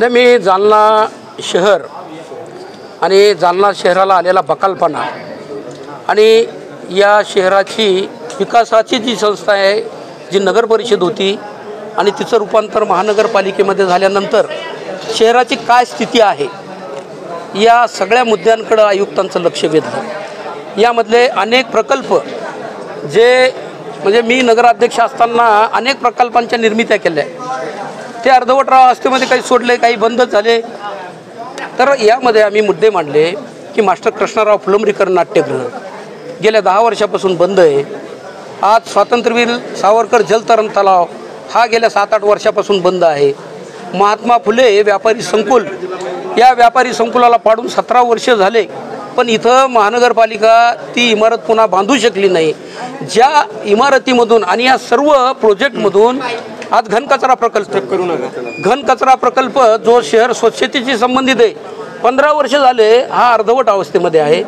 नाही, मी जालना शहर आणि जालना शहराला आलेला बकालपणा आणि या शहराची विकासाची जी संस्था आहे, जी नगर परिषद होती आणि तिचं रूपांतर महानगरपालिकेमध्ये झाल्यानंतर शहराची काय स्थिती आहे, या सगळ्या मुद्द्यांकडे आयुक्तांचं लक्ष वेधलं। यामधले अनेक प्रकल्प जे म्हणजे मी नगराध्यक्ष असताना अनेक प्रकल्पांच्या निर्मित्या केल्या, ते अर्धवट अवस्थेमध्ये काही सोडले, काही बंद झाले। तर यामध्ये आम्ही मुद्दे मांडले की मास्टर कृष्णराव फुलंब्रीकर नाट्यगृह गेल्या 10 वर्षापासून बंद आहे। आज स्वातंत्र्यवीर सावरकर जलतरण तलाव हा गेल्या 7-8 वर्षापासून बंद आहे। महात्मा फुले व्यापारी संकुल, या व्यापारी संकुलाला पाडून 17 वर्ष झाले, पण इथं महानगरपालिका ती इमारत पुन्हा बांधू शकली नाही। ज्या इमारतीमधून आणि या सर्व प्रोजेक्टमधून आज घनकचरा प्रकल्प जो शहर स्वच्छतेशी संबंधित आहे, 15 वर्ष झाले हा अर्धवट अवस्थेमध्ये आहे।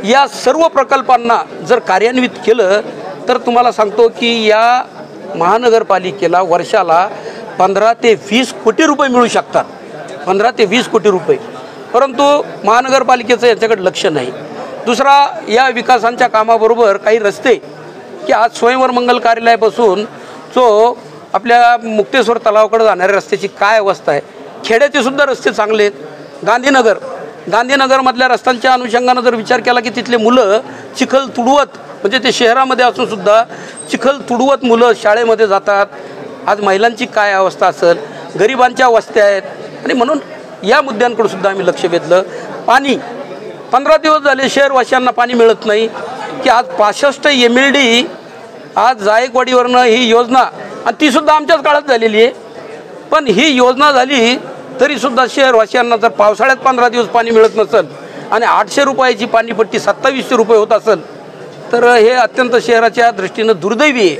या सर्व प्रकल्पांना जर कार्यान्वित केलं तर तुम्हाला सांगतो की या महानगरपालिकेला वर्षाला 15 ते 20 कोटी रुपये मिळू शकतात, 15 ते 20 कोटी रुपये। परंतु महानगरपालिकेचं याच्याकडे लक्ष नाही। दुसरा, या विकासांच्या कामाबरोबर काही रस्ते की आज स्वयंवर मंगल कार्यालयापासून जो आपल्या मुक्तेश्वर तलावाकडे जाणाऱ्या रस्त्याची काय अवस्था आहे, खेड्याचे सुद्धा रस्ते चांगले आहेत। गांधीनगरमधल्या रस्त्यांच्या अनुषंगानं जर विचार केला की तिथले मुलं चिखल तुडवत, म्हणजे ते शहरामध्ये असून सुद्धा चिखल तुडवत मुलं शाळेमध्ये जातात। आज महिलांची काय अवस्था असेल, गरिबांच्या वस्त्या आहेत, आणि म्हणून या मुद्द्यांकडे सुद्धा आम्ही लक्ष वेधलं। पाणी 15 दिवस झाले शहरवासियांना पाणी मिळत नाही की आज 65 MLD आज जायकवाडीवरनं ही योजना, आणि ती सुद्धा आमच्याच काळात झालेली आहे, पण ही योजना झाली तरीसुद्धा शहरवासियांना जर पावसाळ्यात 15 दिवस पाणी मिळत नसेल आणि 800 रुपयाची पाणीपट्टी 2700 रुपये होत असेल तर हे अत्यंत शहराच्या दृष्टीनं दुर्दैवी आहे।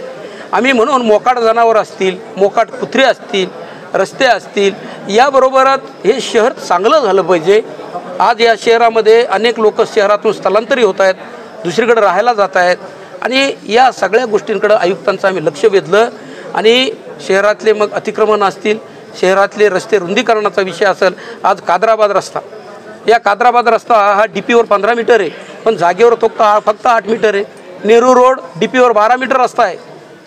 आम्ही म्हणून मोकाट जनावर असतील, मोकाट कुत्रे असतील, रस्ते असतील, याबरोबरच हे शहर चांगलं झालं पाहिजे। आज या शहरामध्ये अनेक लोक शहरातून स्थलांतरित होत आहेत, दुसरीकडे राहायला जात आहेत, आणि या सगळ्या गोष्टींकडे आयुक्तांचं आम्ही लक्ष वेधलं। आणि शहरातले मग अतिक्रमण असतील, शहरातले रस्ते रुंदीकरणाचा विषय असेल, आज कादराबाद रस्ता, या कादराबाद रस्ता हा DPवर 15 मीटर आहे, पण जागेवर फक्त 8 मीटर आहे। नेहरू रोड DPवर 12 मीटर रस्ता आहे,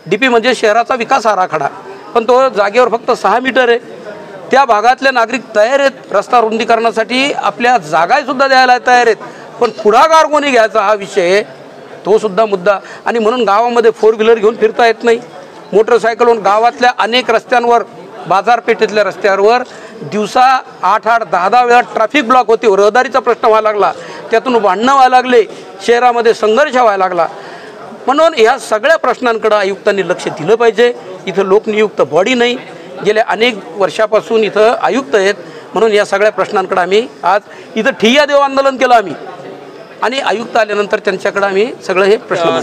DP म्हणजे शहराचा विकास आराखडा, पण तो जागेवर फक्त 6 मीटर आहे। त्या भागातले नागरिक तयार आहेत रस्ता रुंदीकरणासाठी, आपल्या जागासुद्धा द्यायला तयार आहेत, पण पुढाकार कोणी घ्यायचा हा विषय, तो सुद्धा मुद्दा। आणि म्हणून गावामध्ये 4 व्हीलर घेऊन फिरता येत नाही, मोटरसायकलवरून गावातल्या अनेक रस्त्यांवर, बाजारपेठेतल्या रस्त्यांवर दिवसा 8-8, 10-10 वेळा ट्रॅफिक ब्लॉक होते, रहदारीचा प्रश्न व्हायला लागला, त्यातून भांडणं व्हायला लागले, शहरामध्ये संघर्ष व्हायला लागला। म्हणून या सगळ्या प्रश्नांकडे आयुक्तांनी लक्ष दिलं पाहिजे। इथं लोकनियुक्त बॉडी नाही, गेल्या अनेक वर्षापासून इथं आयुक्त आहेत, म्हणून या सगळ्या प्रश्नांकडे आम्ही आज इथं ठिय्या देव आंदोलन केलं आम्ही, आणि आयुक्त आल्यानंतर त्यांच्याकडे आम्ही सगळं हे प्रश्न